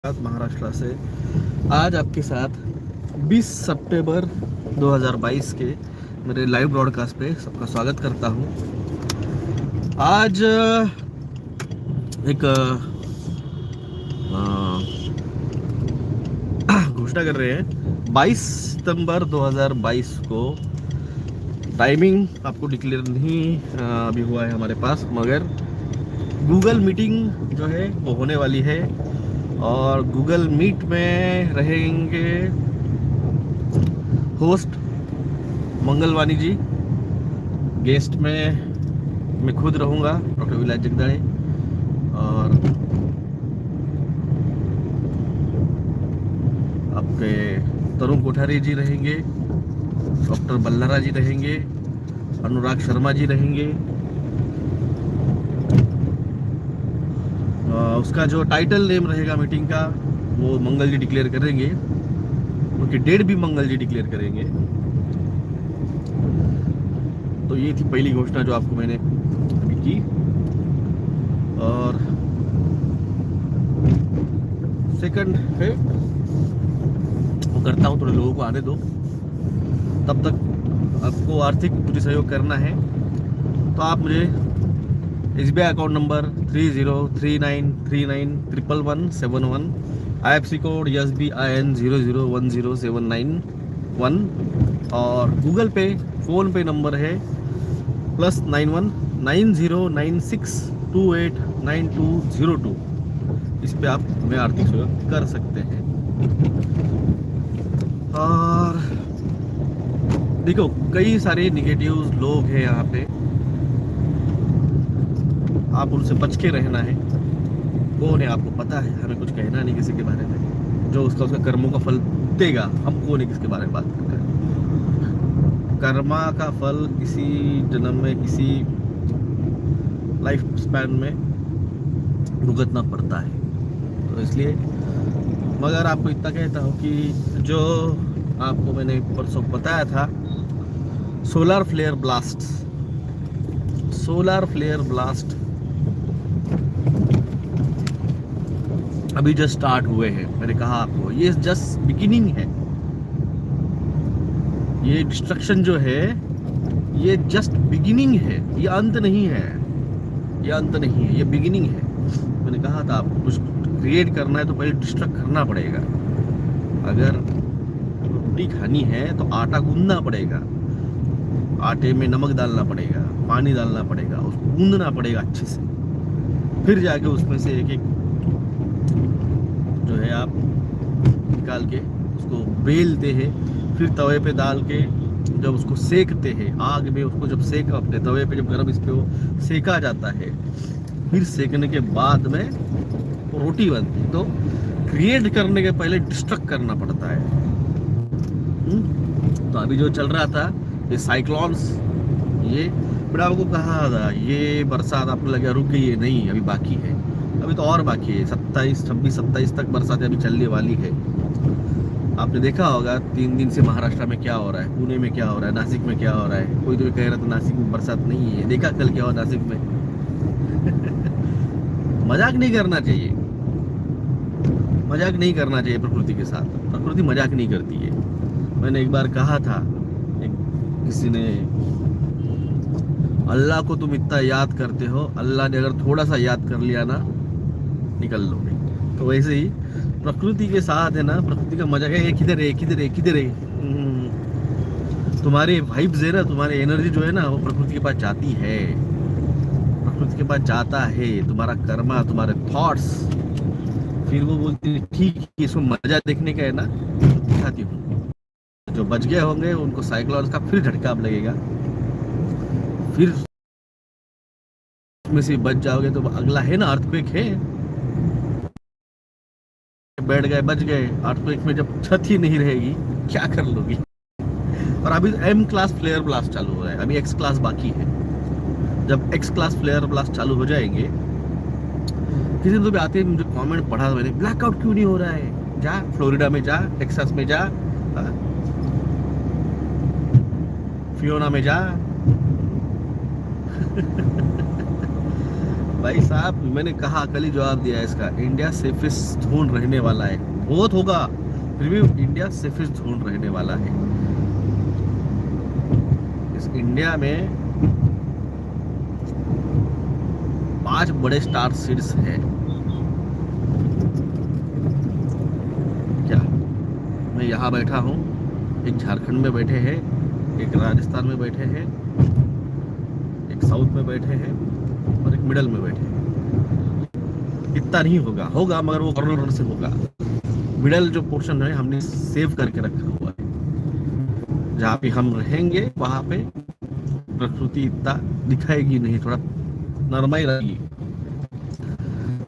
महाराष्ट्र से आज आपके साथ 20 सितंबर 2022 के मेरे लाइव ब्रॉडकास्ट पे सबका स्वागत करता हूं। आज एक घोषणा कर रहे हैं 22 सितंबर 2022 को। टाइमिंग आपको डिक्लेयर नहीं अभी हुआ है हमारे पास, मगर गूगल मीटिंग जो है वो होने वाली है और गूगल मीट में रहेंगे होस्ट मंगलवानी जी। गेस्ट में मैं खुद रहूँगा, डॉक्टर विलास जगदाळे, और आपके तरुण कोठारी जी रहेंगे, डॉक्टर बल्लारा जी रहेंगे, अनुराग शर्मा जी रहेंगे। उसका जो टाइटल नेम रहेगा मीटिंग का वो मंगल जी डिक्लेयर करेंगे, उनकी डेट भी मंगल जी डिक्लेयर करेंगे। तो ये थी पहली घोषणा जो आपको मैंने अभी की। और सेकंड है वो करता हूँ, थोड़े लोगों को आने दो, तब तक आपको आर्थिक मुझे सहयोग करना है तो आप मुझे SBI account number 303939111171, IFSC code SBIN 00107911 और गूगल पे फ़ोन पे नंबर है +91 9096289202। इस पे आप हमें आर्थिक सहयोग कर सकते हैं। और देखो, कई सारे निगेटिव लोग हैं यहाँ पे, आप उनसे बच के रहना है। कौन है आपको पता है, हमें कुछ कहना नहीं किसी के बारे में। जो उसका कर्मों का फल देगा, हम कौन है किसके बारे में बात करते हैं। कर्मा का फल इसी जन्म में, इसी लाइफ स्पैन में भुगतना पड़ता है। तो इसलिए मगर आपको इतना कहता हूँ कि जो आपको मैंने परसों बताया था, सोलर फ्लेयर ब्लास्ट अभी जस्ट स्टार्ट हुए हैं। मैंने कहा आपको ये जस्ट बिगिनिंग है। ये डिस्ट्रक्शन जो है ये जस्ट बिगिनिंग है, ये अंत नहीं है, ये बिगिनिंग है। मैंने कहा था आपको कुछ क्रिएट करना है तो पहले डिस्ट्रक्ट करना पड़ेगा। अगर रोटी खानी है तो आटा गूंदना पड़ेगा, आटे में नमक डालना पड़ेगा, पानी डालना पड़ेगा, उसको गूंदना पड़ेगा अच्छे से, फिर जाके उसमें से एक एक जो है आप निकाल के उसको बेलते हैं, फिर तवे पे डाल के जब उसको सेकते हैं आग में, उसको जब सेक अपने तवे पे जब गर्म इस पे वो सेका जाता है, फिर सेकने के बाद में रोटी बनती है। तो क्रिएट करने के पहले डिस्ट्रक्ट करना पड़ता है। तो अभी जो चल रहा था ये साइक्लोन्स, ये बड़ा आपको कहा था ये बरसात आपको लगा रुक गई है, नहीं अभी बाकी है, अभी तो और बाकी है। 27, 26, 27 तक बरसातें अभी चलने वाली है। आपने देखा होगा 3 दिन से महाराष्ट्र में क्या हो रहा है, पुणे में क्या हो रहा है, नासिक में क्या हो रहा है। कोई तो कह रहा था नासिक में बरसात नहीं है, देखा कल क्या हुआ नासिक में। मजाक नहीं करना चाहिए, मजाक नहीं करना चाहिए प्रकृति के साथ। प्रकृति मजाक नहीं करती है। मैंने एक बार कहा था, किसी ने, अल्लाह को तुम इतना याद करते हो, अल्लाह ने अगर थोड़ा सा याद कर लिया ना, निकल लोगे। तो वैसे ही प्रकृति के साथ है ना, प्रकृति का मजा है। किधर है, किधर है, किधर है, तुम्हारे वाइब्स है ना, तुम्हारी एनर्जी जो है ना, वो प्रकृति के पास जाती है, प्रकृति के पास जाता है। तुम्हारा कर्मा, तुम्हारे थॉट्स, फिर वो बोलती है ठीक है इसको मजा देखने का है ना, दिखाती हूँ। जो बच गए होंगे उनको साइक्लोन का फिर झटका लगेगा, फिर उसमें से बच जाओगे तो अगला है ना अर्थक्वेक है। बैठ गए, बच गए, अर्थक्वेक में जब छत ही नहीं रहेगी क्या कर लोगी। और अभी M क्लास फ्लेयर ब्लास्ट चालू हो रहा है, अभी X क्लास बाकी है। जब X क्लास फ्लेयर ब्लास्ट चालू हो जाएंगे, किसी दिन तो भी आते हैं, मुझे कमेंट पढ़ा मैंने, ब्लैकआउट क्यों नहीं हो रहा है, जा फ्लोरिडा में जा, टेक्सास में जा, फियोना में जा। भाई साहब मैंने कहा, कल ही जवाब दिया इसका, इंडिया सेफेस्ट जोन रहने वाला है। बहुत होगा फिर भी इंडिया सेफेस्ट जोन रहने वाला है। इस इंडिया में 5 बड़े स्टार सीड्स हैं। क्या मैं यहाँ बैठा हूँ, एक झारखंड में बैठे हैं, एक राजस्थान में बैठे हैं, एक साउथ में बैठे हैं और एक मिडल में बैठे हैं। इतना नहीं होगा, होगा मगर वो कॉर्नर से होगा। मिडल जो पोर्शन है हमने सेव करके रखा हुआ है। जहाँ पे हम रहेंगे वहां पे प्रकृति इतना दिखाएगी नहीं, थोड़ा नरमाई रहेगी।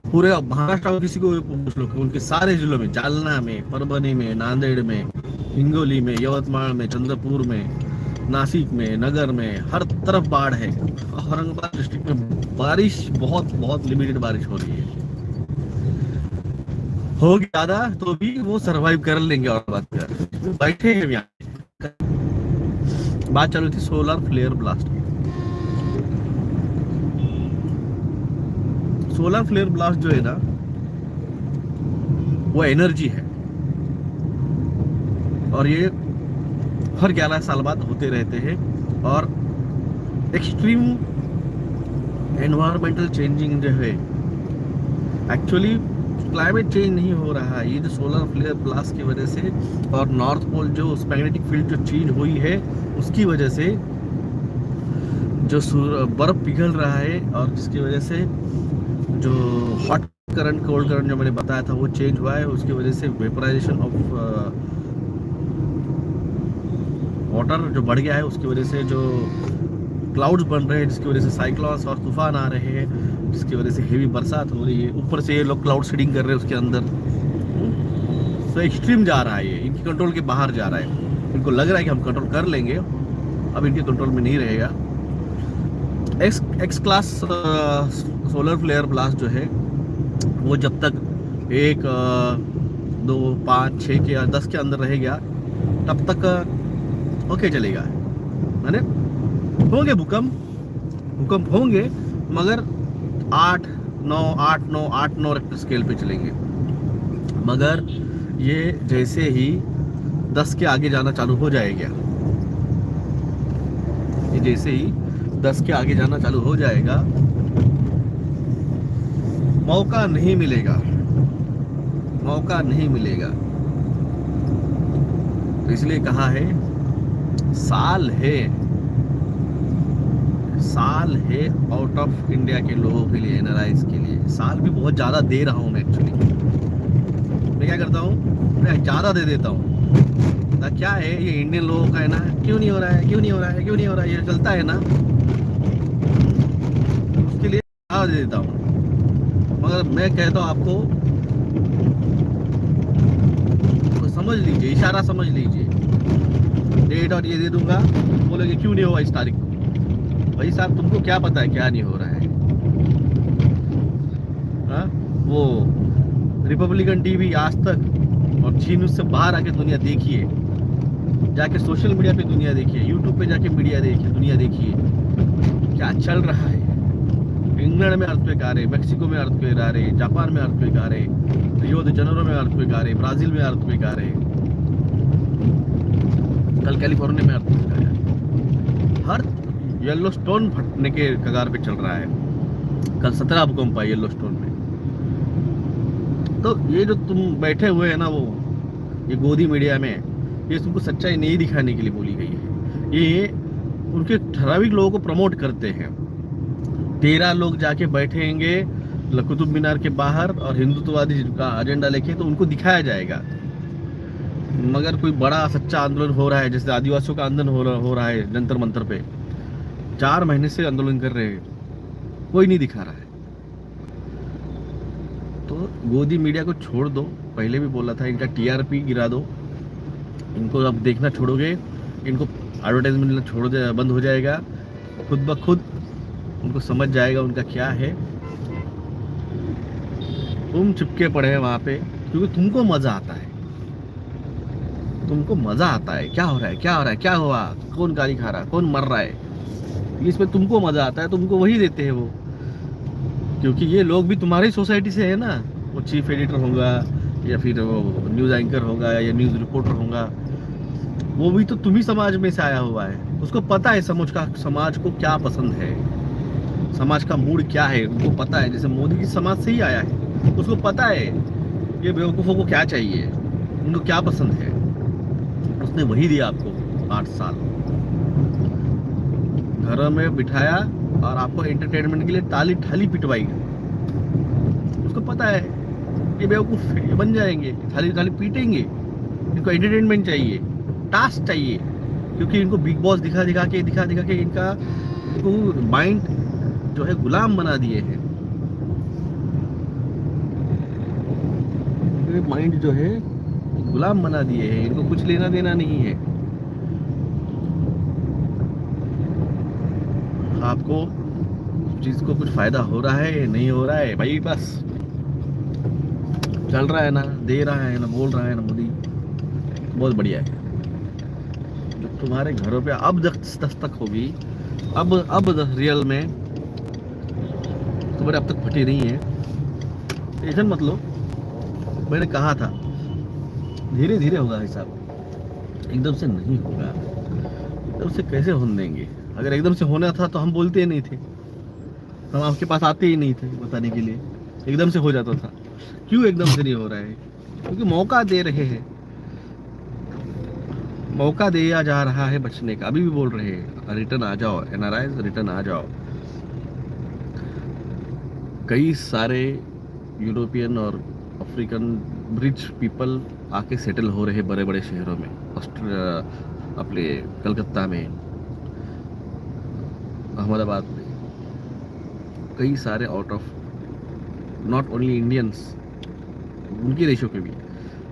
पूरे महाराष्ट्र में किसी को पूछ लो, उनके सारे जिलों में, जालना में, परभणी में, नांदेड़ में, हिंगोली में, यवतमाळ में, चंद्रपुर में, नासिक में, नगर में, हर तरफ बाढ़ है। औरंगाबाद डिस्ट्रिक्ट में बारिश बहुत बहुत लिमिटेड बारिश हो रही है। होगी ज्यादा तो भी वो सरवाइव कर लेंगे। और बात कर बैठे हैं यहाँ, बात चल रही थी solar flare blast. Solar flare blast जो है ना, वो एनर्जी है और ये हर 11 साल बाद होते रहते हैं। और एक्सट्रीम एनवायरमेंटल चेंजिंग जो है, एक्चुअली क्लाइमेट चेंज नहीं हो रहा है, ये जो सोलर फ्लेयर ब्लास्ट की वजह से और नॉर्थ पोल जो मैग्नेटिक फील्ड जो चेंज हुई है उसकी वजह से जो बर्फ पिघल रहा है, और जिसकी वजह से जो हॉट करंट कोल्ड करंट जो मैंने बताया था वो चेंज हुआ है। उसकी वजह से वेपराइजेशन ऑफ वाटर जो बढ़ गया है, उसकी वजह से जो क्लाउड्स बन रहे हैं, जिसकी वजह से साइक्लोन्स और तूफान आ रहे हैं, जिसकी वजह से हेवी बरसात हो रही है। ऊपर से ये लोग क्लाउड सीडिंग कर रहे हैं उसके अंदर, तो एक्सट्रीम जा रहा है, ये इनकी कंट्रोल के बाहर जा रहा है। इनको लग रहा है कि हम कंट्रोल कर लेंगे, अब इनके कंट्रोल में नहीं रहेगा। X class solar flare blast जो है वो जब तक 1, 2, 5, 6 के या 10 के अंदर रहेगा तब तक ओके चलेगा। माने होंगे भूकंप होंगे, मगर 8, 9 रेक्टर स्केल पे चलेंगे। मगर ये जैसे ही 10 के आगे जाना चालू हो जाएगा, ये जैसे ही 10 के आगे जाना चालू हो जाएगा, मौका नहीं मिलेगा। तो इसलिए कहा है साल है आउट ऑफ इंडिया के लोगों के लिए, एनआरआईज के लिए। साल भी बहुत ज़्यादा दे रहा हूँ मैं एक्चुअली। मैं क्या करता हूँ, मैं ज़्यादा दे देता हूँ। क्या है ये इंडियन लोगों का है ना, क्यों नहीं हो रहा है, ये चलता है ना, उसके लिए ज़्यादा दे देता हूँ। मगर मैं कहता हूँ आपको, तो समझ लीजिए, इशारा समझ लीजिए, डेट और ये दे दूंगा, बोलोगे क्यों नहीं हुआ इस तारीख को। भाई साहब तुमको क्या पता है क्या नहीं हो रहा है? हा? वो रिपब्लिकन टीवी, आज तक और जी न्यूज़ से बाहर आके दुनिया देखिए, जाके सोशल मीडिया पे दुनिया देखिए, यूट्यूब पे जाके मीडिया देखिए, दुनिया देखिए क्या चल रहा है। इंग्लैंड में अर्थक्वेक आ रहे, मैक्सिको में अर्थक्वेक आ रहे, जापान में अर्थक्वेक आ रहे, रियो दे जेनेरो में अर्थक्वेक आ रहे, ब्राजील में अर्थक्वेक आ रहे, कल कैलिफोर्निया में अर्थक्वेक आ रहे। हर येलोस्टोन फटने के कगार पे चल रहा है। कल 17 भूकंप आए येलोस्टोन में। तो ये जो तुम बैठे हुए हैं ना, वो ये गोदी मीडिया में, ये तुमको सच्चाई नहीं दिखाने के लिए बोली गई है। ये उनके ठराविक लोगों को प्रमोट करते हैं। 13 लोग जाके बैठेंगे कुतुब मीनार के बाहर और हिंदुत्ववादी का एजेंडा लेके, तो उनको दिखाया जाएगा। मगर कोई बड़ा सच्चा आंदोलन हो रहा है, जैसे आदिवासियों का आंदोलन हो रहा है जंतर मंतर पे, 4 महीने से आंदोलन कर रहे हैं, कोई नहीं दिखा रहा है। तो गोदी मीडिया को छोड़ दो, पहले भी बोला था, इनका टीआरपी गिरा दो। इनको अब देखना छोड़ोगे, इनको एडवर्टाइजमेंट मिलना छोड़ दे, बंद हो जाएगा खुद ब खुद। उनको समझ जाएगा उनका क्या है। तुम चिपके पड़े हैं वहां पे क्योंकि तुमको मजा आता है, क्या हो रहा है, क्या हुआ, कौन गाली खा रहा है, कौन मर रहा है, इसमें तुमको मजा आता है, तुमको वही देते हैं वो। क्योंकि ये लोग भी तुम्हारी सोसाइटी से है ना। वो चीफ एडिटर होगा या फिर वो न्यूज़ एंकर होगा या न्यूज़ रिपोर्टर होगा, वो भी तो तुम्ही समाज में से आया हुआ है। उसको पता है समाज को क्या पसंद है, समाज का मूड क्या है, उनको पता है। जैसे मोदी जी समाज से ही आया है, उसको पता है ये बेवकूफ़ों को क्या चाहिए, उनको क्या पसंद है। उसने वही दिया आपको 8 साल, घर में बिठाया और आपको एंटरटेनमेंट के लिए ताली ठाली पिटवाई। उसको पता है ये बेवकूफ़ है, ये बन जाएंगे, थाली थाली पीटेंगे, इनको एंटरटेनमेंट चाहिए, टास्क चाहिए। क्योंकि इनको बिग बॉस दिखा दिखा के इनका माइंड जो है गुलाम बना दिए हैं। माइंड जो है गुलाम बना दिए हैं, इनको कुछ लेना देना नहीं है। आपको चीज को कुछ फायदा हो रहा है नहीं हो रहा है भाई, बस चल रहा है ना, दे रहा है ना, बोल रहा है ना मोदी, बहुत बढ़िया है। जब तुम्हारे घरों पे अब दस्तक होगी, अब रियल में तुम्हारे अब तक फटी नहीं है, टेंशन मत लो। मैंने कहा था धीरे धीरे होगा हिसाब, एकदम से नहीं होगा। एकदम से कैसे होने देंगे? अगर एकदम से होना था तो हम बोलते ही नहीं थे, हम आपके पास आते ही नहीं थे बताने के लिए, एकदम से हो जाता था। क्यों एकदम से नहीं हो रहा है? क्योंकि मौका दे रहे हैं, मौका दिया जा रहा है बचने का। अभी भी बोल रहे हैं रिटर्न आ जाओ, एनआरआई रिटर्न आ जाओ। कई सारे यूरोपियन और अफ्रीकन रिच पीपल आके सेटल हो रहे बड़े बड़े शहरों में, अपने कलकत्ता में, अहमदाबाद में। कई सारे out of not only Indians, उनके देशों के भी,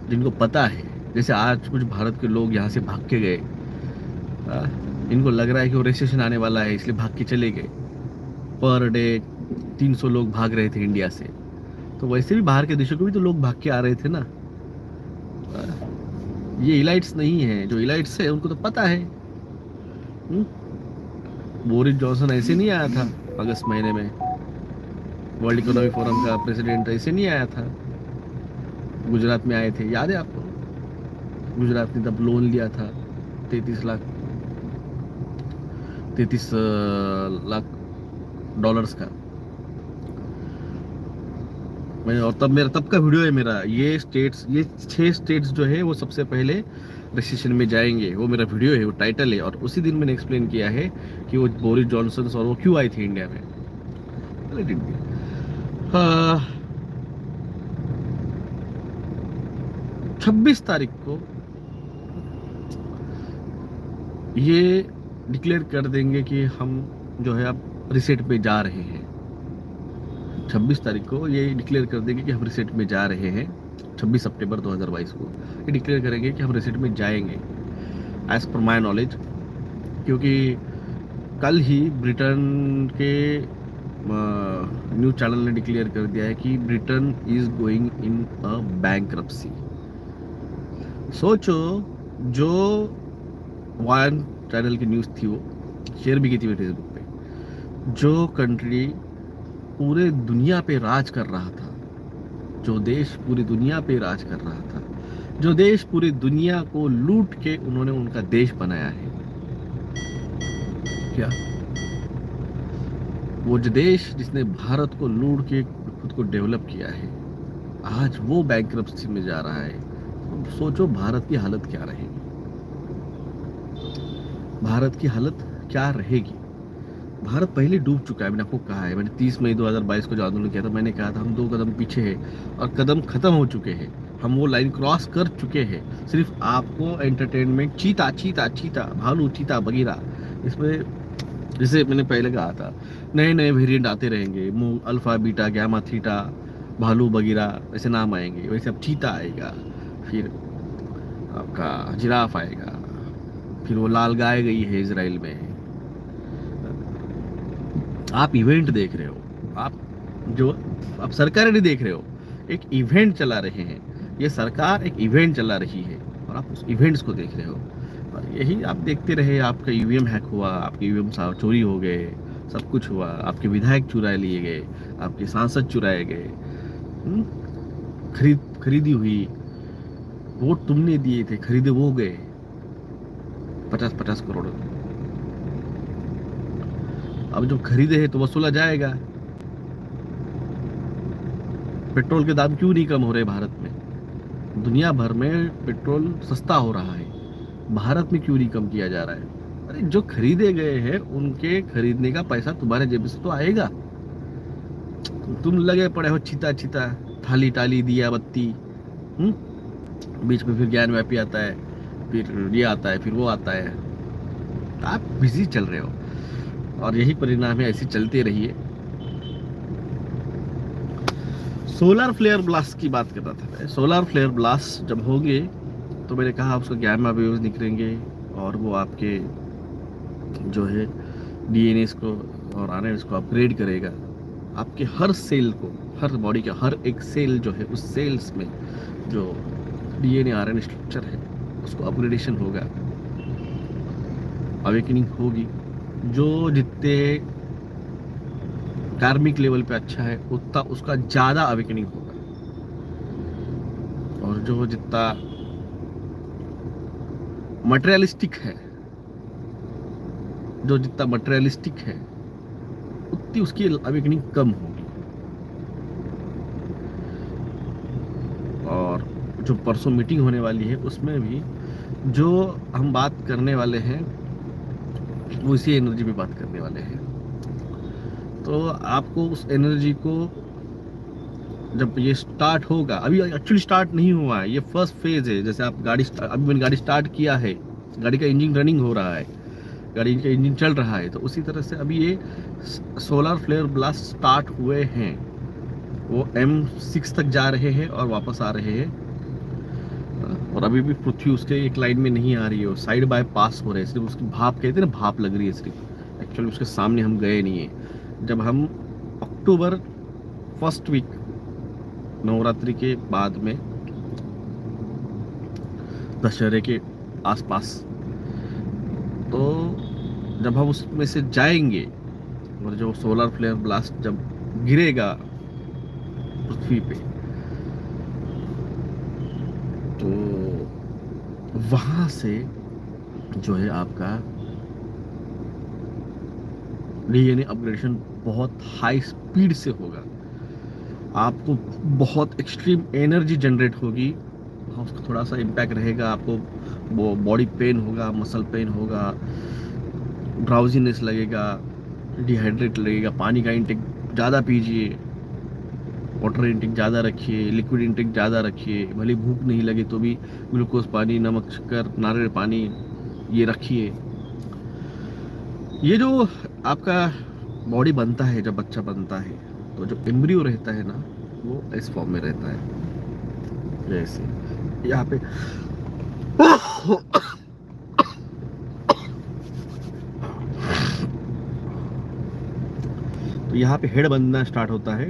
जिनको पता है। जैसे आज कुछ भारत के लोग यहाँ से भाग के गए, इनको लग रहा है कि वो रिसेशन आने वाला है इसलिए भाग के चले गए। पर डे 300 लोग भाग रहे थे इंडिया से, तो वैसे भी बाहर के देशों के भी तो लोग भाग के आ रहे थे ना। ये इलाइट्स नहीं है, जो इलाइट्स है उनको तो पता है। बोरिस जॉनसन ऐसे नहीं आया था अगस्त महीने में, वर्ल्ड इकोनॉमिक फोरम का प्रेसिडेंट ऐसे नहीं आया था। गुजरात में आए थे, याद है आपको? गुजरात ने तब लोन लिया था 33 लाख डॉलर्स का। मैंने, और तब का वीडियो है मेरा, ये 6 स्टेट्स जो है वो सबसे पहले रिसेशन में जाएंगे, वो मेरा वीडियो है, वो टाइटल है। और उसी दिन मैंने एक्सप्लेन किया है कि वो बोरिस जॉनसन और वो क्यों आई थी इंडिया में। 26 तारीख को ये डिक्लेयर कर देंगे कि हम जो है अब रिसेट पे जा रहे हैं। 26 तारीख को ये डिक्लेयर कर देंगे कि हम रिसेट में जा रहे हैं। 26 सितंबर 2022 को ये डिक्लेयर करेंगे कि हम रिसेट में जाएंगे, एज पर माई नॉलेज। क्योंकि कल ही ब्रिटेन के न्यूज चैनल ने डिक्लेयर कर दिया है कि Britain is going in a bankruptcy. सोचो, जो वन चैनल की न्यूज़ थी, वो शेयर भी की थी फेसबुक पे, जो कंट्री पूरे दुनिया पे राज कर रहा था, जो देश पूरी दुनिया पे राज कर रहा था, जो देश पूरी दुनिया को लूट के उन्होंने उनका देश बनाया है, क्या वो जो देश जिसने भारत को लूट के खुद को डेवलप किया है, आज वो बैंक्रप्सी में जा रहा है। तो सोचो भारत की हालत क्या रहेगी, भारत की हालत क्या रहेगी। भारत पहले डूब चुका है, मैंने आपको कहा है। मैंने 30 मई 2022 को जो आंदोलन किया था, मैंने कहा था हम 2 कदम पीछे हैं और कदम खत्म हो चुके हैं, हम वो लाइन क्रॉस कर चुके हैं। सिर्फ आपको एंटरटेनमेंट, चीता चीता चीता, भालू, चीता बगीरा, इसमें जैसे मैंने पहले कहा था, नए नए वेरिएंट आते रहेंगे। अल्फा, बीटा, गैमा, थीटा, भालू, बगीरा, ऐसे नाम आएंगे। वैसे अब चीता आएगा, फिर आपका जिराफ आएगा, फिर वो लाल गाय गई है इजराइल में। आप इवेंट देख रहे हो, आप सरकार नहीं देख रहे हो, एक इवेंट चला रहे हैं। ये सरकार एक इवेंट चला रही है और आप उस इवेंट्स को देख रहे हो। और यही आप देखते रहे, आपका ईवीएम हैक हुआ, आपके ईवीएम चोरी हो गए, सब कुछ हुआ, आपके विधायक चुरा लिए गए, आपके सांसद चुराए गए, खरीदी हुई, वोट तुमने दिए थे, खरीदे वो गए 50-50 करोड़। अब जब खरीदे हैं तो वसूला जाएगा। पेट्रोल के दाम क्यों नहीं कम हो रहे भारत में? दुनिया भर में पेट्रोल सस्ता हो रहा है, भारत में क्यों नहीं कम किया जा रहा है? अरे जो खरीदे गए हैं उनके खरीदने का पैसा तुम्हारे जेब से तो आएगा। तुम लगे पड़े हो चिता चिता, थाली टाली, दिया बत्ती, बीच में फिर ज्ञान व्यापी आता है, फिर ये आता है, फिर वो आता है। आप बिजी चल रहे हो और यही परिणाम है, ऐसे चलते रहिए। सोलर फ्लेयर ब्लास्ट की बात कर रहा था मैं। सोलर फ्लेयर ब्लास्ट जब होंगे तो मैंने कहा उसका गैमा वेव्स निकलेंगे और वो आपके जो है डीएनए को और आरएनए को अपग्रेड करेगा। आपके हर सेल को, हर बॉडी का हर एक सेल जो है, उस सेल्स में जो डीएनए आरएनए स्ट्रक्चर है उसको अपग्रेडेशन होगा, अवेकनिंग होगी। जो जितने कार्मिक लेवल पे अच्छा है उतना उसका ज्यादा अवेकनिंग होगा, और जो जितना मटेरियलिस्टिक है, जो जितना मटेरियलिस्टिक है उतनी उसकी अवेकनिंग कम होगी। और जो परसों मीटिंग होने वाली है उसमें भी जो हम बात करने वाले हैं वो इसी एनर्जी पे बात करने वाले हैं। तो आपको उस एनर्जी को, जब ये स्टार्ट होगा, अभी एक्चुअली स्टार्ट नहीं हुआ है, ये फर्स्ट फेज है। जैसे आप अभी मैंने गाड़ी स्टार्ट किया है, गाड़ी का इंजन रनिंग हो रहा है, गाड़ी का इंजन चल रहा है, तो उसी तरह से अभी ये सोलर फ्लेयर ब्लास्ट स्टार्ट हुए हैं। वो M6 तक जा रहे हैं और वापस आ रहे हैं, और अभी भी पृथ्वी उसके एक लाइन में नहीं आ रही है, साइड बाय पास हो रहे हैं। सिर्फ उसकी भाप, कहते हैं ना, भाप लग रही है सिर्फ, एक्चुअली उसके सामने हम गए नहीं है। जब हम अक्टूबर फर्स्ट वीक, नवरात्रि के बाद में, दशहरे के आसपास, तो जब हम उसमें से जाएंगे और जो सोलर फ्लेयर ब्लास्ट जब गिरेगा पृथ्वी पे, तो वहां से जो है आपका डीएनए अपग्रेडेशन बहुत हाई स्पीड से होगा। आपको बहुत एक्सट्रीम एनर्जी जनरेट होगी, उसका थोड़ा सा इम्पैक्ट रहेगा। आपको वो बॉडी पेन होगा, मसल पेन होगा, ड्राउजीनेस लगेगा, डिहाइड्रेट लगेगा। पानी का इंटेक ज़्यादा पीजिए, वाटर इंटेक ज़्यादा रखिए, लिक्विड इंटेक ज़्यादा रखिए। भले भूख नहीं लगे तो भी ग्लूकोज पानी, नमक, शक्कर, नारियल पानी ये रखिए। ये जो आपका बॉडी बनता है, जब बच्चा बनता है, तो जो एम्ब्रियो रहता है ना, वो इस फॉर्म में रहता है। जैसे यहाँ पे तो यहाँ पे हेड बनना स्टार्ट होता है,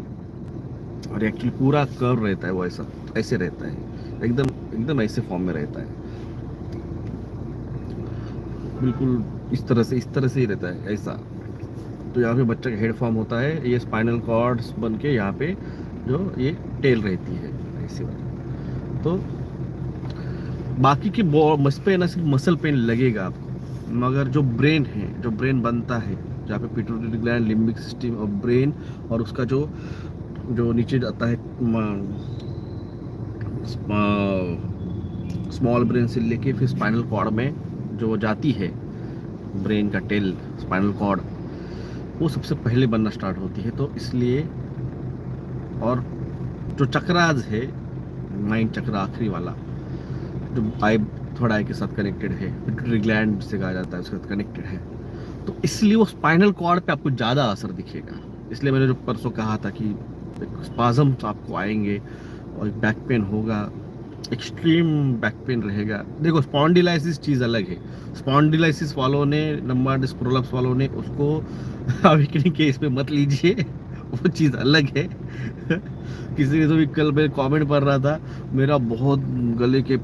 और एक्चुअली पूरा कर्व रहता है, वो ऐसा ऐसे रहता है, एकदम एकदम ऐसे फॉर्म में रहता है, बिल्कुल इस तरह से ही रहता है, ऐसा। तो यहाँ पे बच्चा का हेड फॉर्म होता है, ये स्पाइनल कॉर्ड्स बन के यहाँ पे जो ये टेल रहती है, ऐसे वाला। तो बाकी की पे ना सिर्फ मसल पेन लगेगा आपको, मगर जो ब्रेन है, जो ब्रेन बनता है, जहाँ पे पिट्यूटरी ग्लैंड, लिम्बिक सिस्टम और ब्रेन, और उसका जो नीचे जाता है स्मॉल ब्रेन से लेके फिर स्पाइनल कॉर्ड में जो जाती है, ब्रेन का टेल, स्पाइनल कॉर्ड, वो सबसे पहले बनना स्टार्ट होती है। तो इसलिए, और जो चक्राज है, 9 चक्र आखिरी वाला, जो आई, थर्ड आई के साथ कनेक्टेड है, पिट्यूटरी ग्लैंड से कहा जाता है, उसके साथ कनेक्टेड है, तो इसलिए वो स्पाइनल कॉर्ड पे आपको ज़्यादा असर दिखेगा। इसलिए मैंने जो परसों कहा था कि स्पाज़म आपको आएंगे और बैक पेन होगा, एक्सट्रीम बैक पेन रहेगा। देखो, स्पॉन्डिलाइसिस चीज़ अलग है। स्पॉन्डिलाइसिस वालों ने, लंबा डिस्क प्रोलप्स वालों ने उसको अवेकनिंग के इसमें मत लीजिए, वो चीज़ अलग है। किसी ने तो भी कल मैं कमेंट पढ़ रहा था, मेरा बहुत गले के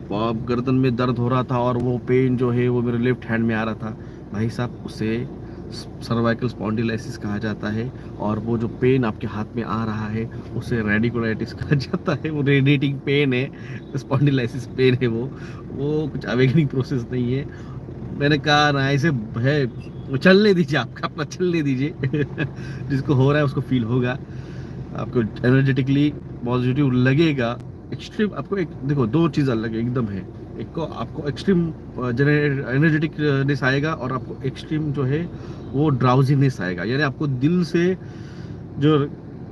गर्दन में दर्द हो रहा था और वो पेन जो है वो मेरे लेफ्ट हैंड में आ रहा था। भाई साहब, उसे सर्वाइकल स्पॉन्डिलाइसिस कहा जाता है, और वो जो पेन आपके हाथ में आ रहा है उसे रेडिकुलाइटिस कहा जाता है। वो रेडिएटिंग पेन है, स्पॉन्डिलाइसिस पेन है वो कुछ अवेकनिंग प्रोसेस नहीं है। मैंने कहा ना, ऐसे है, वो चलने दीजिए, आपका अपना चलने दीजिए। जिसको हो रहा है उसको फील होगा, आपको एनर्जेटिकली पॉजिटिव लगेगा। एक्सट्रीम आपको एक देखो, दो चीज़ अलग एकदम है। एक को आपको एक्सट्रीम एनर्जेटिकनेस आएगा, और आपको एक्सट्रीम जो है वो ड्राउजीनेस आएगा। यानी आपको दिल से जो,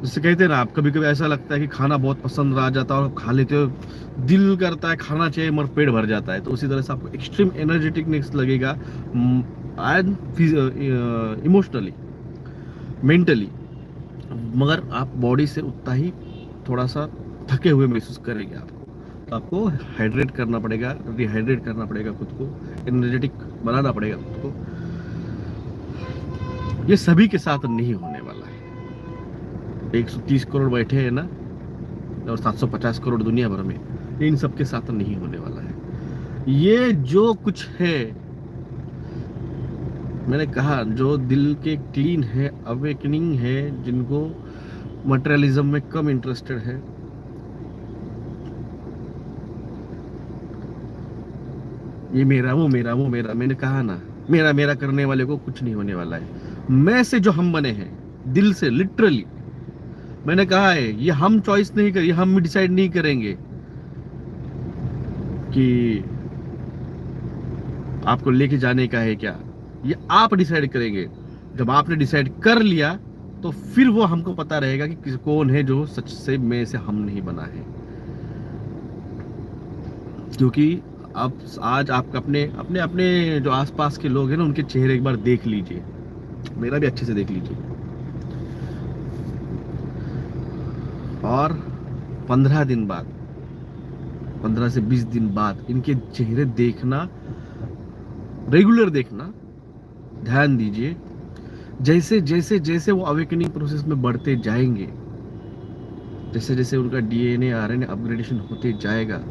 जिसे कहते हैं ना, आप कभी कभी ऐसा लगता है कि खाना बहुत पसंद आ जाता है और खा लेते हो, दिल करता है खाना चाहिए मगर पेट भर जाता है। तो उसी तरह से आपको एक्सट्रीम एनर्जेटिकनेस लगेगा, एंड इमोशनली, मेंटली। मगर आप बॉडी से उतना ही थोड़ा सा थके हुए महसूस करेंगे आपको। तो आपको हाइड्रेट करना पड़ेगा, रिहाइड्रेट करना पड़ेगा खुद को, एनर्जेटिक बनाना पड़ेगा खुद को। ये सभी के साथ नहीं होने वाला है। 130 करोड़ बैठे हैं ना, और 750 करोड़ दुनिया भर में, इन सब के साथ नहीं होने वाला है। ये जो कुछ है, मैंने कहा, जो दिल के क्लीन है, अवेकनिंग है, जिनको मटेरियलिज्म में कम इंटरेस्टेड है, ये मेरा वो मेरा वो मेरा, मैंने कहा ना, मेरा मेरा करने वाले को कुछ नहीं होने वाला है। मैं से जो हम बने हैं, दिल से, लिटरली, मैंने कहा है, ये हम चॉइस नहीं करेंगे, हम डिसाइड नहीं करेंगे कि आपको लेके जाने का है क्या, ये आप डिसाइड करेंगे। जब आपने डिसाइड कर लिया तो फिर वो हमको पता रहेगा कि कौन है जो सच से में से हम नहीं बना है। क्योंकि अब आज आप अपने अपने अपने जो आसपास के लोग हैं ना, उनके चेहरे एक बार देख लीजिए, मेरा भी अच्छे से देख लीजिए, और 15 दिन बाद, 15 से 20 दिन बाद इनके चेहरे देखना, रेगुलर देखना, ध्यान दीजिए। जैसे जैसे जैसे वो अवेकनिंग प्रोसेस में बढ़ते जाएंगे, जैसे जैसे उनका डीएनए आरएनए अपग्रेडेशन होते जाएगा,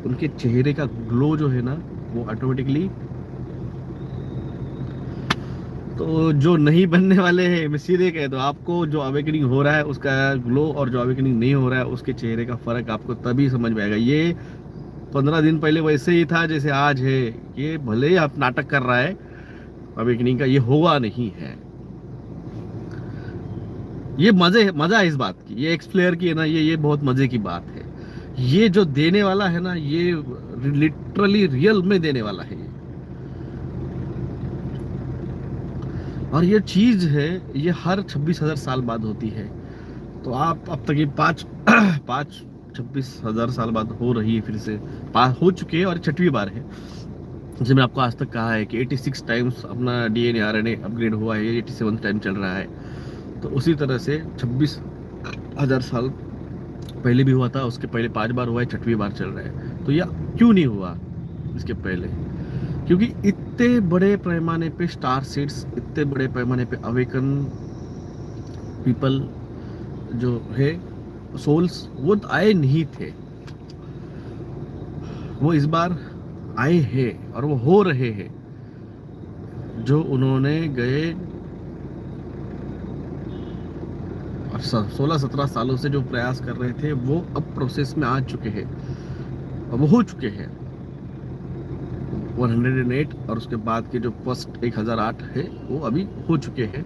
उनके चेहरे का ग्लो जो है ना, वो ऑटोमेटिकली, तो जो नहीं बनने वाले हैं, मैं सीधे कह दो, आपको जो अवेकनिंग हो रहा है उसका ग्लो, और जो अवेकनिंग नहीं हो रहा है उसके चेहरे का फर्क आपको तभी समझ में आएगा। ये 15 दिन पहले वैसे ही था जैसे आज है। ये भले ही आप नाटक कर रहा है अवेकनिंग का, ये हुआ नहीं है। ये मजा है इस बात की, ये एक्सप्लेयर की है ना, ये बहुत मजे की बात है। ये जो देने वाला है ना, ये लिटरली रियल में देने वाला है ये। और ये चीज है, ये हर 26,000 साल बाद होती है। तो आप अब तक ये 26,000 साल बाद हो रही है, फिर से हो चुके हैं, और 6वीं बार है। जैसे मैंने आपको आज तक कहा है कि 86 टाइम्स अपना डीएनए आरएनए अपग्रेड हुआ है, 87 टाइम चल रहा है। तो उसी तरह से 26,000 साल पहले भी हुआ था, उसके पहले 5 बार हुआ है, 6वीं बार चल रहा है। तो यह क्यों नहीं हुआ इसके पहले? क्योंकि इतने बड़े पैमाने पे स्टार सीड्स, इतने बड़े पैमाने पे अवेकन पीपल जो है, सोल्स, वो आए नहीं थे। वो इस बार आए हैं, और वो हो रहे हैं। जो उन्होंने गए और 16-17 सालों से जो प्रयास कर रहे थे, वो अब प्रोसेस में आ चुके हैं, अब वो हो चुके हैं 108, और उसके बाद के जो फर्स्ट 1008 है वो अभी हो चुके हैं।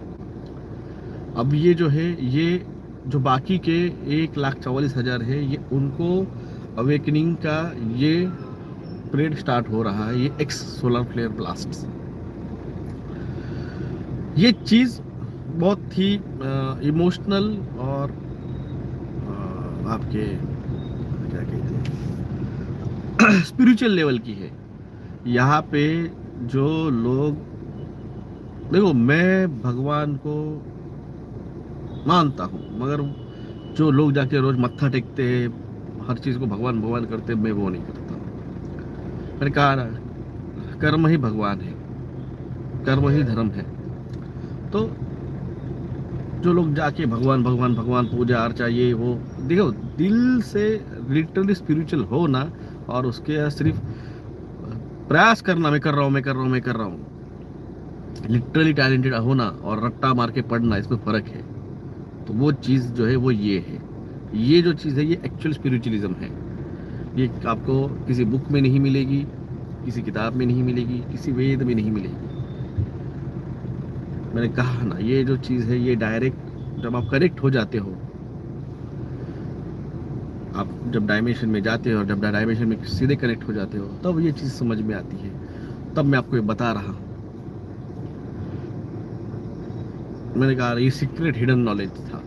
अब ये जो है, ये जो बाकी के 1,44,000 है, ये उनको अवेकनिंग का ये पीरियड स्टार्ट हो रहा है, ये एक्स सोलर फ्लेयर ब्लास्ट। ये चीज बहुत ही इमोशनल और आपके क्या कहते हैं, स्पिरिचुअल लेवल की है। यहाँ पे जो लोग, देखो, मैं भगवान को मानता हूँ, मगर जो लोग जाके रोज मत्था टेकते हैं, हर चीज को भगवान भगवान करते, मैं वो नहीं करता। मैंने कहा ना, कर्म ही भगवान है, कर्म ही धर्म है। तो जो लोग जाके भगवान भगवान भगवान पूजा अर्चा, ये वो, देखो, दिल से लिटरली स्पिरिचुअल हो ना, और उसके सिर्फ प्रयास करना, मैं कर रहा हूँ, मैं कर रहा हूँ, मैं कर रहा हूँ, लिटरली टैलेंटेड होना और रट्टा मार के पढ़ना, इसमें फ़र्क है। तो वो चीज़ जो है वो ये है, ये जो चीज़ है ये एक्चुअल स्पिरिचुअलिज्म है। ये आपको किसी बुक में नहीं मिलेगी, किसी किताब में नहीं मिलेगी, किसी वेद में नहीं मिलेगी। मैंने कहा ना, ये जो चीज़ है ये डायरेक्ट जब आप कनेक्ट हो जाते हो, आप जब डायमेंशन में जाते हो और जब डायमेंशन में सीधे कनेक्ट हो जाते हो, तब ये चीज़ समझ में आती है। तब मैं आपको ये बता रहा हूँ। मैंने कहा ये सीक्रेट हिडन नॉलेज था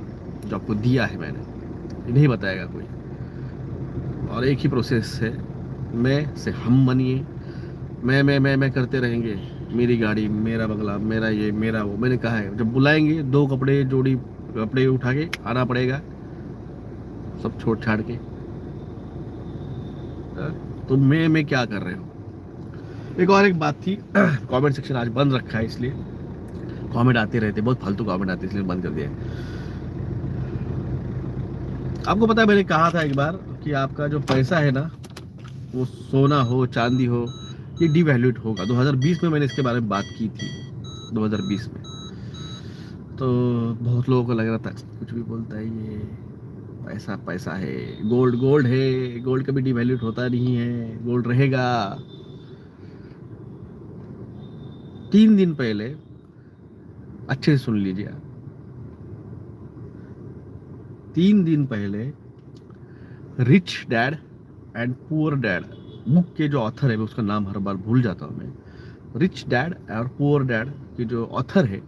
जो आपको दिया है मैंने, ये नहीं बताएगा कोई। और एक ही प्रोसेस है, मैं से हम बनिए। मैं करते रहेंगे, मेरी गाड़ी, मेरा बंगला, मेरा ये, मेरा वो। मैंने कहा है जब बुलाएंगे 2 कपड़े जोड़ी कपड़े उठा के आना पड़ेगा, सब छोड़ छाड़ के। तो मैं क्या कर रहे हो। एक और एक बात थी, कमेंट सेक्शन आज बंद रखा है, इसलिए कमेंट आते रहते, बहुत फालतू कमेंट आते, इसलिए बंद कर दिया है। आपको पता है मैंने कहा था एक बार कि आपका जो पैसा है ना, वो सोना हो चांदी हो, ये डिवैल्यूड होगा। 2020 में मैंने इसके बारे में बात की थी, 2020 में। तो बहुत लोगों को लग रहा था कुछ भी बोलता है ये, पैसा पैसा है, गोल्ड गोल्ड है, गोल्ड कभी डिवैल्यूड होता नहीं है, गोल्ड रहेगा। 3 दिन पहले, अच्छे से सुन लीजिए आप, 3 दिन पहले rich dad and poor dad book के जो ऑथर है, मैं उसका नाम हर बार भूल जाता हूँ मैं, रिच डैड और पुअर डैड के जो ऑथर है,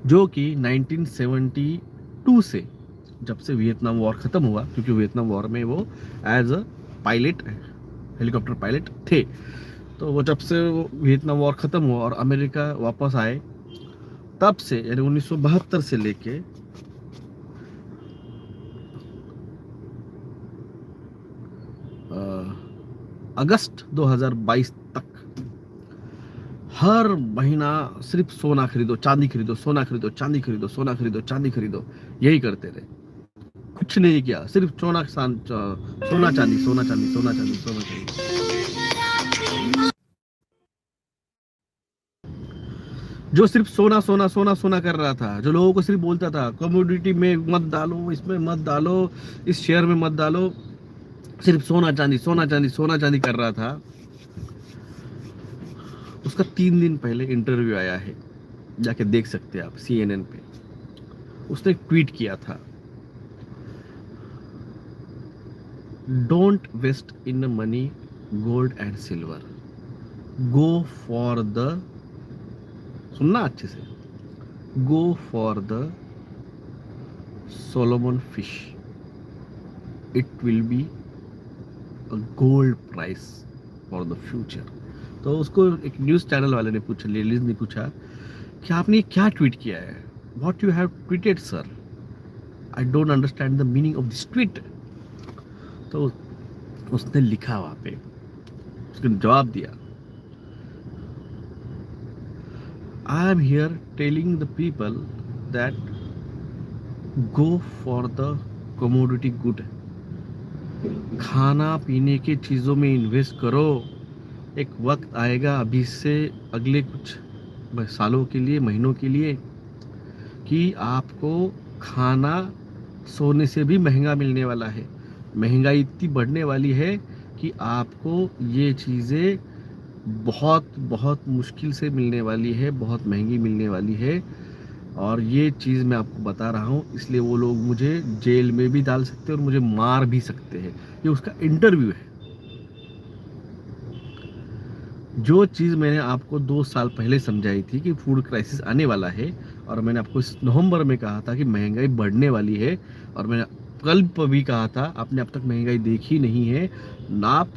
जो कि 1972 से, जब से वियतनाम वॉर ख़त्म हुआ, क्योंकि वियतनाम वॉर में वो as a pilot, helicopter pilot थे। तो वो जब से वो वियतनाम वॉर ख़त्म हुआ और अमेरिका वापस आए, तब से यानी 1972 से लेके अगस्त 2022 तक हर महीना सिर्फ सोना खरीदो, चांदी खरीदो, सोना खरीदो, चांदी खरीदो, सोना खरीदो, चांदी खरीदो, यही करते रहे। कुछ नहीं किया, सिर्फ सोना सोना चांदी, सोना चांदी, सोना चांदी, सोना चांदी। जो सिर्फ सोना सोना सोना सोना कर रहा था, जो लोगों को सिर्फ बोलता था कमोडिटी में मत डालो, इसमें मत डालो, इस शेयर में मत डालो, सिर्फ सोना चांदी, सोना चांदी, सोना चांदी कर रहा था, उसका 3 दिन पहले इंटरव्यू आया है, जाके देख सकते हैं आप CNN पे। उसने ट्वीट किया था, don't wasting money, gold and silver, go for the, सुनना अच्छे से, go for the Solomon fish, it will be a gold price for the future. तो उसको एक न्यूज़ चैनल वाले ने पूछा, लेडीज ने पूछा कि आपने क्या ट्वीट किया है, what you have tweeted sir, I don't understand the meaning of this tweet. तो उसने लिखा वहाँ पे, उसने जवाब दिया, I am here telling the people that go for the commodity good, खाना पीने की चीज़ों में इन्वेस्ट करो। एक वक्त आएगा अभी से अगले कुछ सालों के लिए, महीनों के लिए, कि आपको खाना सोने से भी महंगा मिलने वाला है। महंगाई इतनी बढ़ने वाली है कि आपको ये चीज़ें बहुत बहुत मुश्किल से मिलने वाली है, बहुत महंगी मिलने वाली है। और ये चीज़ मैं आपको बता रहा हूँ, इसलिए वो लोग मुझे जेल में भी डाल सकते हैं और मुझे मार भी सकते हैं। ये उसका इंटरव्यू है। जो चीज़ मैंने आपको 2 साल पहले समझाई थी कि फूड क्राइसिस आने वाला है, और मैंने आपको इस नवंबर में कहा था कि महंगाई बढ़ने वाली है, और मैंने कल भी कहा था आपने अब तक महंगाई देखी नहीं है ना, आप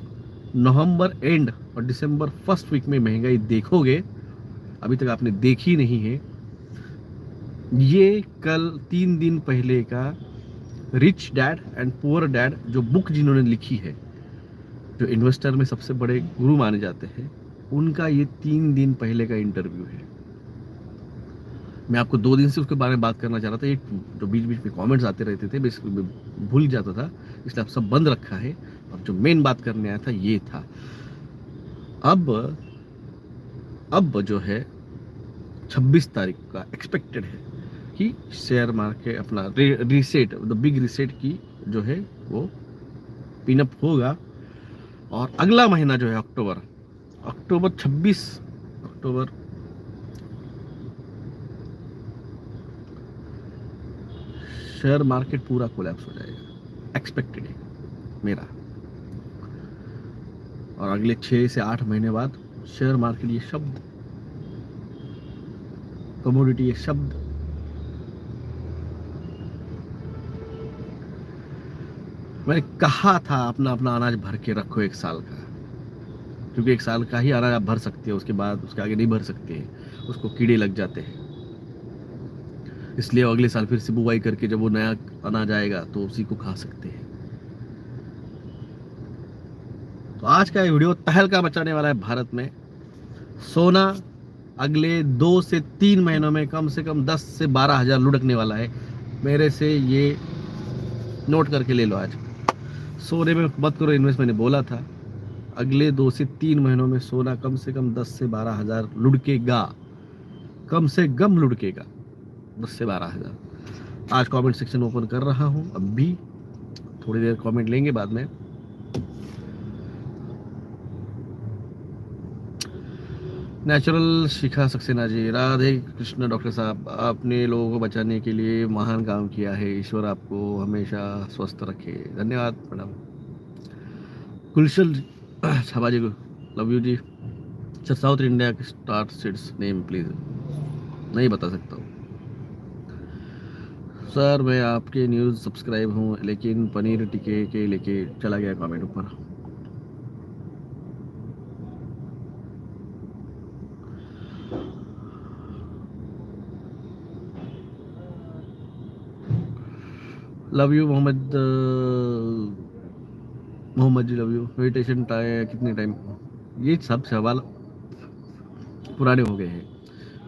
नवंबर एंड और दिसंबर फर्स्ट वीक में महंगाई देखोगे, अभी तक आपने देखी नहीं है। ये कल 3 दिन पहले का rich dad and poor dad जो बुक जिन्होंने लिखी है, जो इन्वेस्टर में सबसे बड़े गुरु माने जाते हैं, उनका ये 3 दिन पहले का इंटरव्यू है। मैं आपको 2 दिन से उसके बारे में बात करना चाह रहा था। ये जो बीच बीच में कमेंट्स आते रहते थे, बेसिकली मैं भूल जाता था, इसलिए आप सब बंद रखा है। और जो मेन बात करने आया था ये था, अब जो है 26 तारीख का एक्सपेक्टेड है कि शेयर मार्केट अपना रीसेट, द बिग रीसेट की जो है वो पिनअप होगा। और अगला महीना जो है अक्टूबर, अक्टूबर 26 अक्टूबर शेयर मार्केट पूरा कोलैप्स हो जाएगा, एक्सपेक्टेड है मेरा। और अगले 6 से 8 महीने बाद शेयर मार्केट, ये शब्द, कमोडिटी, ये शब्द मैंने कहा था अपना अपना अनाज भर के रखो 1 साल का, क्योंकि 1 साल का ही अनाज आप भर सकते हो, उसके बाद उसके आगे नहीं भर सकते हैं, उसको कीड़े लग जाते हैं। इसलिए अगले साल फिर से बुवाई करके जब वो नया अनाज आएगा तो उसी को खा सकते हैं। तो आज का ये वीडियो तहलका मचाने वाला है भारत में। सोना अगले 2 से 3 महीनों में कम से कम 10 से 12 हजार लुढ़कने वाला है। मेरे से ये नोट करके ले लो। आज सोने में मत करो इन्वेस्ट, मैंने बोला था अगले 2 से 3 महीनों में सोना कम से कम 10 से 12 हजार लुढ़केगा, कम से कम लुढ़केगा 10 से 12 हजार। आज कमेंट सेक्शन ओपन कर रहा हूँ, अब भी थोड़ी देर कमेंट लेंगे, बाद में नेचुरल शिखा सक्सेना जी, राधे कृष्ण डॉक्टर साहब, आपने लोगों को बचाने के लिए महान काम किया है, ईश्वर आपको हमेशा स्वस्थ रखे। धन्यवाद madam. Kulshal Chhaba ji, love you ji. Sir south India के स्टार सीड्स नेम प्लीज, नहीं बता सकता हूँ सर। मैं आपके न्यूज़ सब्सक्राइब हूँ, लेकिन पनीर टिक्के के लेके चला गया कमेंट ऊपर। Love you Mohammed, Mohammed ji love you. Meditation time कितने टाइम, ये सब सवाल पुराने हो गए हैं।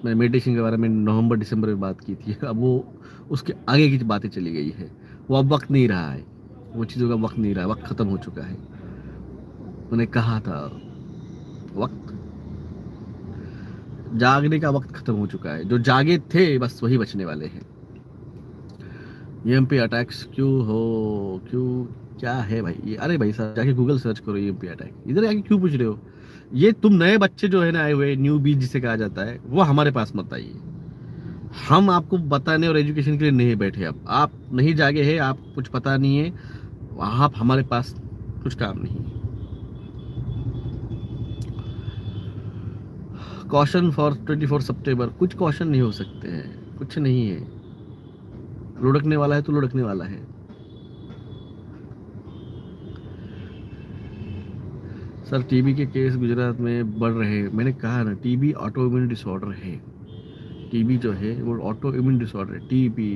मैंने मेडिटेशन के बारे में नवंबर दिसंबर में बात की थी, अब वो उसके आगे की बातें चली गई है। वो अब वक्त नहीं रहा है, वो चीज़ों का वक्त नहीं रहा, वक्त ख़त्म हो चुका है। मैंने कहा था वक्त, जागने का वक्त ख़त्म हो चुका है। जो जागे थे बस वही बचने वाले हैं। ईएमपी अटैक्स क्यों हो, क्यों, क्या है भाई ये? अरे भाई साहब जाके गूगल सर्च करो ईएमपी अटैक, इधर आके क्यों पूछ रहे हो? ये तुम नए बच्चे जो है ना आए हुए, न्यू बीज जिसे कहा जाता है, वो हमारे पास मत आइए। हम आपको बताने और एजुकेशन के लिए नहीं बैठे। अब आप नहीं जागे हैं, आप कुछ पता नहीं है, आप हमारे पास कुछ काम नहीं। कॉशन फॉर 24 सितंबर, कुछ कॉशन नहीं हो सकते हैं, कुछ नहीं है। लुढ़कने वाला है तो लुढ़कने वाला है। सर टीबी के केस गुजरात में बढ़ रहे हैं। मैंने कहा ना, टीबी ऑटो इम्यून डिसऑर्डर है। टीबी जो है वो ऑटो इम्यून डिसऑर्डर है। TB,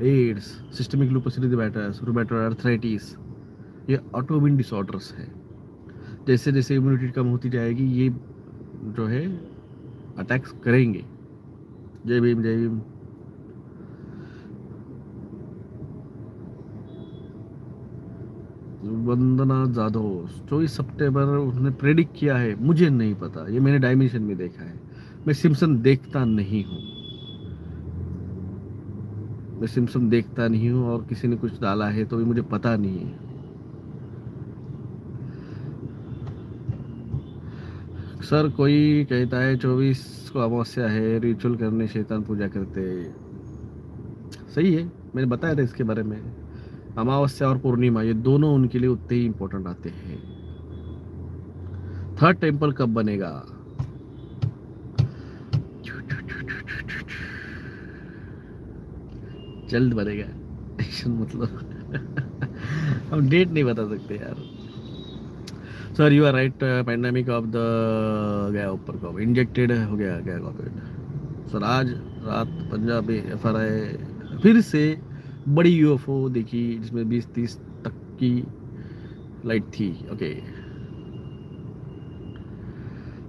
AIDS, systemic lupus erythematosus, rheumatoid arthritis, ये ऑटो इम्यून डिसऑर्डर्स है। जैसे जैसे इम्यूनिटी कम होती जाएगी ये जो है अटैक्स करेंगे। जय भीम, जय भीम। वंदना जाधव 24 सितंबर उसने प्रेडिक्ट किया है, मुझे नहीं पता, ये मैंने डायमेंशन में देखा है। मैं सिम्पसन देखता नहीं हूँ, मैं सिम्पसन देखता नहीं हूँ, और किसी ने कुछ डाला है तो भी मुझे पता नहीं है। सर कोई कहता है 24 को अमावस्या है, रिचुअल करने शैतान पूजा करते। सही है, मैंने बताया था इसके बारे में। अमावस्या और पूर्णिमा ये दोनों उनके लिए उतने ही इंपॉर्टेंट आते हैं। थर्ड टेम्पल कब बनेगा? जल्द बनेगा, मतलब हम डेट नहीं बता सकते यार। Sir you are right, pandemic of the गया ऊपर को इंजेक्टेड हो गया क्या कोविड? सर आज रात पंजाब में FRI फिर से बड़ी UFO देखी, जिसमें 20-30 तक की लाइट थी। ओके,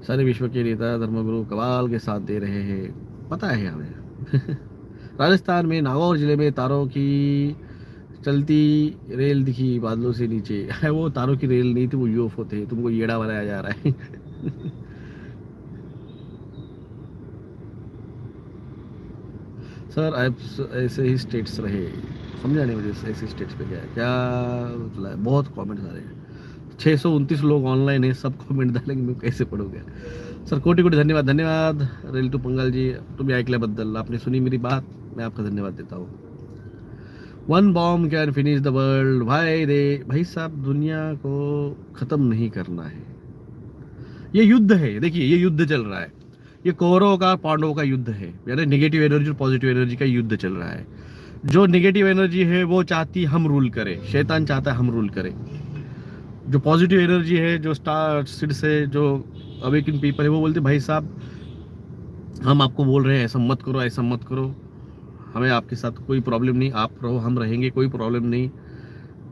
सारे विश्व के नेता धर्मगुरु कमाल के साथ दे रहे हैं, पता है हमें। राजस्थान में नागौर जिले में तारों की चलती रेल दिखी बादलों से नीचे। वो तारों की रेल नहीं थी, वो UFO थे, तुमको येड़ा बनाया जा रहा है। सर ऐसे ही स्टेट्स रहे, समझा नहीं मुझे ऐसे स्टेट्स पे क्या है क्या मतलब है? बहुत कमेंट्स आ रहे हैं, 629 लोग ऑनलाइन है, सब कमेंट डालेंगे, मैं कैसे पढ़ूंगा? सर कोटि कोटि धन्यवाद, धन्यवाद रेल टू पंगाल जी, तुम्ही ऐकल्याबद्दल, आपने सुनी मेरी बात, मैं आपका धन्यवाद देता हूँ। One bomb can finish the world, भाई साहब दुनिया को खत्म नहीं करना है, ये युद्ध है, देखिए ये युद्ध चल रहा है, ये कौरवों का पांडवों का युद्ध है, यानी नेगेटिव एनर्जी और पॉजिटिव एनर्जी का युद्ध चल रहा है। जो नेगेटिव एनर्जी है वो चाहती हम रूल करें, शैतान चाहता है हम रूल करें। जो पॉजिटिव एनर्जी है, जो स्टार सिड से जो अवेकिन पीपल है, वो बोलते भाई साहब हम आपको बोल रहे हैं ऐसा मत करो, ऐसा मत करो, हमें आपके साथ कोई प्रॉब्लम नहीं, आप रहो हम रहेंगे, कोई प्रॉब्लम नहीं।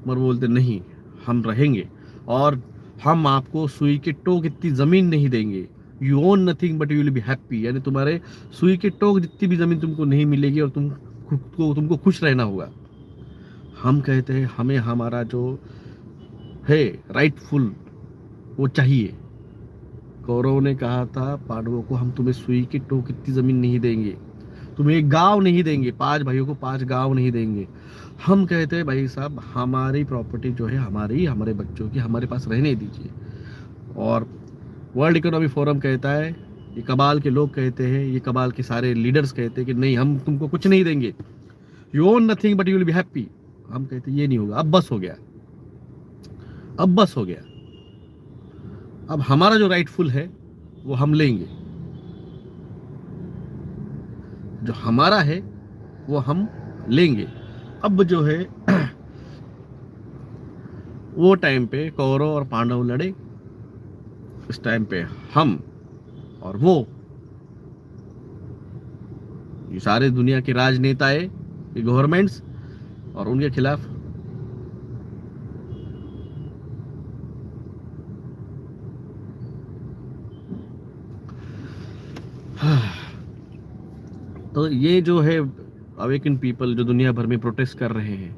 मगर वो बोलते नहीं, हम रहेंगे और हम आपको सुई के टोक इतनी ज़मीन नहीं देंगे, you own nothing but you will be happy, यानी तुम्हारे सुई के टोक जितनी भी ज़मीन तुमको नहीं मिलेगी और तुमको खुश रहना होगा। हम कहते हैं हमें हमारा जो है राइटफुल वो चाहिए। कौरव ने कहा था पांडवों को, हम तुम्हें सुई के टोक इतनी ज़मीन नहीं देंगे, तुम्हें एक गांव नहीं देंगे, 5 भाइयों को 5 गांव नहीं देंगे। हम कहते हैं भाई साहब हमारी प्रॉपर्टी जो है हमारी, हमारे बच्चों की हमारे पास रहने दीजिए। और वर्ल्ड इकोनॉमी फोरम कहता है, ये कबाल के लोग कहते हैं, ये कबाल के सारे लीडर्स कहते हैं कि नहीं हम तुमको कुछ नहीं देंगे, you own nothing but you will be happy. हम कहते हैं ये नहीं होगा, अब बस हो गया, अब बस हो गया, अब हमारा जो राइटफुल है वो हम लेंगे, जो हमारा है वो हम लेंगे। अब जो है वो टाइम पे कौरव और पांडव लड़े, इस टाइम पे हम और वो, ये सारे दुनिया के राजनेताएं, ये गवर्नमेंट्स और उनके खिलाफ तो ये जो है अवेकन पीपल जो दुनिया भर में प्रोटेस्ट कर रहे हैं,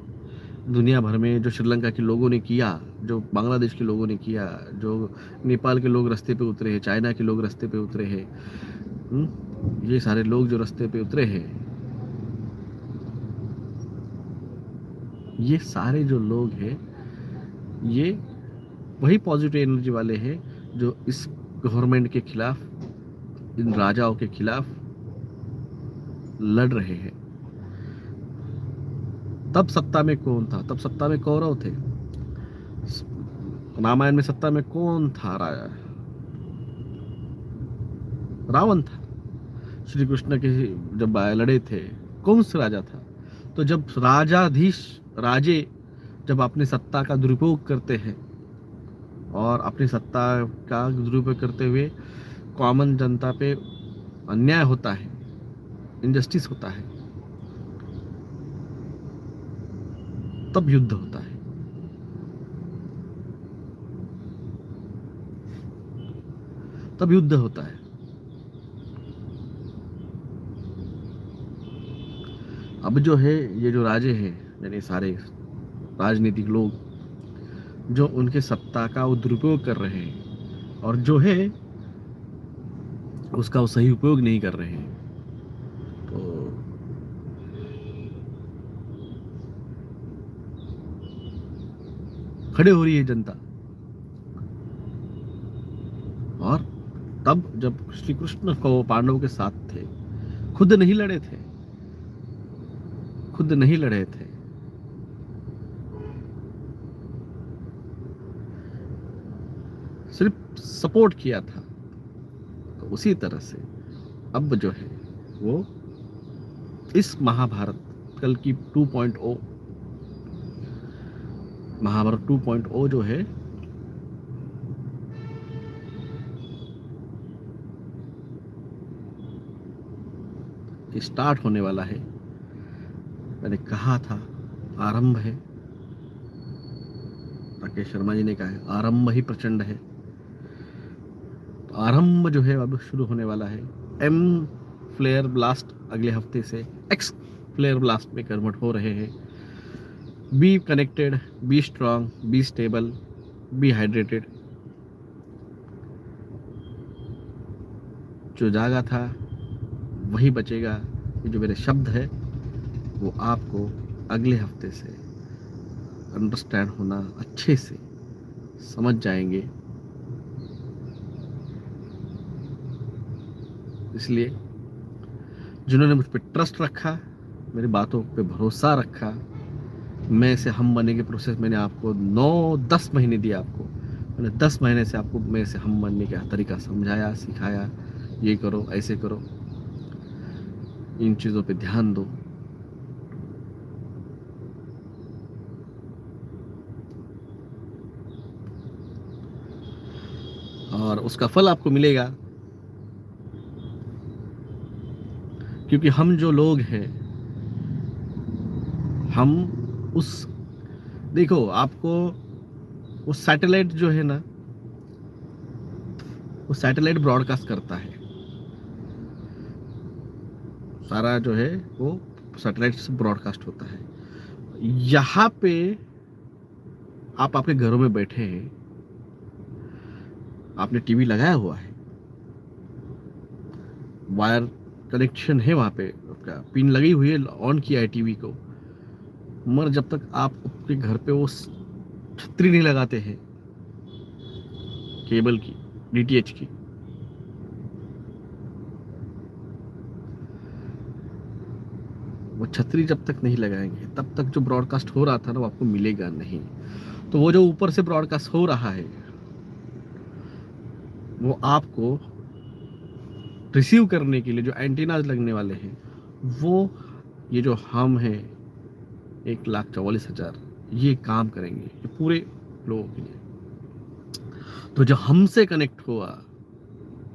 दुनिया भर में जो श्रीलंका के लोगों ने किया, जो बांग्लादेश के लोगों ने किया, जो नेपाल के लोग रास्ते पे उतरे हैं, चाइना के लोग रास्ते पे उतरे हैं, ये सारे लोग जो रास्ते पे उतरे हैं, ये सारे जो लोग हैं ये वही पॉजिटिव एनर्जी वाले हैं जो इस गवर्नमेंट के खिलाफ, इन राजाओं के खिलाफ लड़ रहे हैं। तब सत्ता में कौन था? तब सत्ता में कौरव थे। रामायण में सत्ता में कौन था? राजा रावण था। श्री कृष्ण के जब लड़े थे कौन सा राजा था? तो जब राजे जब अपनी सत्ता का दुरुपयोग करते हैं और अपनी सत्ता का दुरुपयोग करते हुए कॉमन जनता पे अन्याय होता है, इनजस्टिस होता है, तब युद्ध होता है। तब युद्ध होता है। अब जो है ये जो राजे हैं, यानी सारे राजनीतिक लोग जो उनके सत्ता का वो दुरुपयोग कर रहे हैं और जो है उसका वो सही उपयोग नहीं कर रहे हैं, तो खड़े हो रही है जनता। और तब जब श्री कृष्ण को पांडवों के साथ थे, खुद नहीं लड़े थे, खुद नहीं लड़े थे, सिर्फ सपोर्ट किया था। तो उसी तरह से अब जो है वो इस महाभारत कल की 2.0 महाभारत 2.0 जो है स्टार्ट होने वाला है। मैंने कहा था आरंभ है, राकेश शर्मा जी ने कहा है आरंभ ही प्रचंड है। तो आरंभ जो है अब शुरू होने वाला है। एम फ्लेयर ब्लास्ट अगले हफ्ते से एक्स फ्लेयर ब्लास्ट में कन्वर्ट हो रहे हैं। Be connected, be strong, be stable, be hydrated. जो जागा था वही बचेगा, ये जो मेरे शब्द है वो आपको अगले हफ्ते से अंडरस्टैंड होना अच्छे से समझ जाएंगे। इसलिए जिन्होंने मुझ पर ट्रस्ट रखा, मेरी बातों पे भरोसा रखा, मैं से हम बनने के प्रोसेस मैंने आपको 9-10 महीने दिए आपको, मैंने 10 महीने से आपको मैं से हम बनने का तरीका समझाया, सिखाया, ये करो, ऐसे करो, इन चीज़ों पे ध्यान दो। और उसका फल आपको मिलेगा, क्योंकि हम जो लोग हैं, हम उस, देखो आपको वो सैटेलाइट जो है ना, वो सैटेलाइट ब्रॉडकास्ट करता है, सारा जो है वो सैटेलाइट से ब्रॉडकास्ट होता है। यहाँ पे आप आपके घरों में बैठे हैं, आपने टीवी लगाया हुआ है, वायर कनेक्शन है, वहाँ पे आपका पिन लगी हुई है, ऑन किया है टीवी को, मगर जब तक आप अपने घर पे वो छतरी नहीं लगाते हैं केबल की, डीटीएच की, वो छतरी जब तक नहीं लगाएंगे तब तक जो ब्रॉडकास्ट हो रहा था ना वो आपको मिलेगा नहीं। तो वो जो ऊपर से ब्रॉडकास्ट हो रहा है वो आपको रिसीव करने के लिए जो एंटीनाज लगने वाले हैं, वो ये जो हम हैं 1,44,000, ये काम करेंगे, ये पूरे लोगों के लिए। तो जो हमसे कनेक्ट हुआ,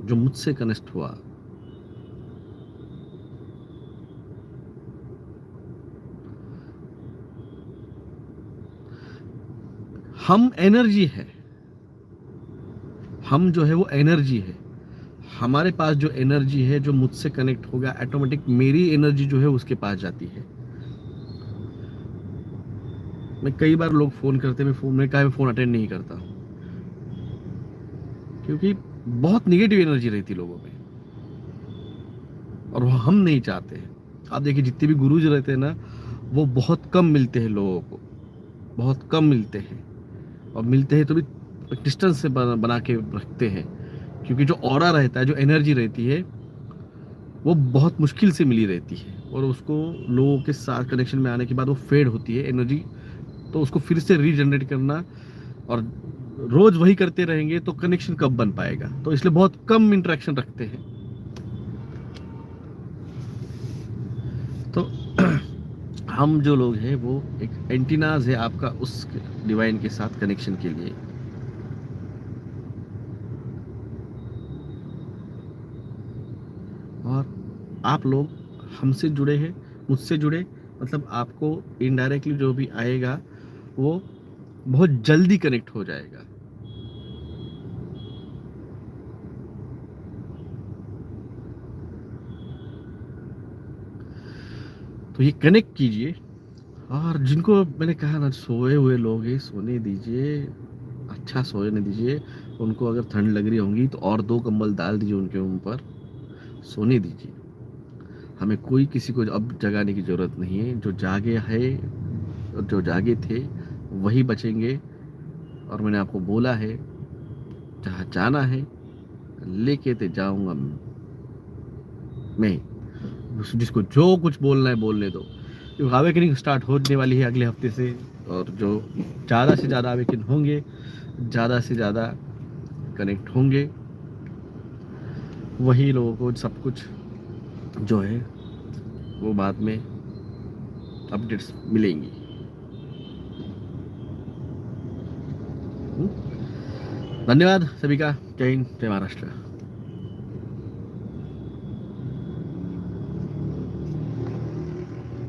जो मुझसे कनेक्ट हुआ, हम एनर्जी है, हम जो है वो एनर्जी है, हमारे पास जो एनर्जी है, जो मुझसे कनेक्ट होगा, ऑटोमेटिक मेरी एनर्जी जो है उसके पास जाती है। मैं कई बार लोग फ़ोन करते हैं, मैं फ़ोन अटेंड नहीं करता, क्योंकि बहुत निगेटिव एनर्जी रहती है लोगों में, और वो हम नहीं चाहते हैं। आप देखिए जितने भी गुरुजी रहते हैं ना, वो बहुत कम मिलते हैं लोगों को, बहुत कम मिलते हैं, और मिलते हैं तो भी डिस्टेंस से बना के रखते हैं, क्योंकि जो ऑरा रहता है, जो एनर्जी रहती है, वो बहुत मुश्किल से मिली रहती है, और उसको लोगों के साथ कनेक्शन में आने के बाद वो फेड होती है एनर्जी। तो उसको फिर से रीजनरेट करना, और रोज वही करते रहेंगे तो कनेक्शन कब बन पाएगा। तो इसलिए बहुत कम इंटरेक्शन रखते हैं। तो हम जो लोग हैं वो एक एंटीनाज है आपका उस डिवाइन के साथ कनेक्शन के लिए। और आप लोग हमसे जुड़े हैं, मुझसे जुड़े, मतलब आपको इनडायरेक्टली जो भी आएगा वो बहुत जल्दी कनेक्ट हो जाएगा। तो ये कनेक्ट कीजिए, और जिनको मैंने कहा ना सोए हुए लोग हैं, सोने दीजिए, अच्छा सोने दीजिए। उनको अगर ठंड लग रही होंगी तो और 2 कंबल डाल दीजिए उनके ऊपर, सोने दीजिए। हमें कोई किसी को अब जगाने की ज़रूरत नहीं है। जो जागे है, जो जागे थे वही बचेंगे। और मैंने आपको बोला है, जहाँ जाना है लेके ते जाऊंगा मैं, जिसको जो कुछ बोलना है बोलने दो। क्योंकि अवेकनिंग स्टार्ट होने वाली है अगले हफ्ते से, और जो ज़्यादा से ज़्यादा अवेकन होंगे, ज़्यादा से ज़्यादा कनेक्ट होंगे, वही लोगों को सब कुछ जो है वो बाद में अपडेट्स मिलेंगी। धन्यवाद सभी का। जय हिंद, जय महाराष्ट्र।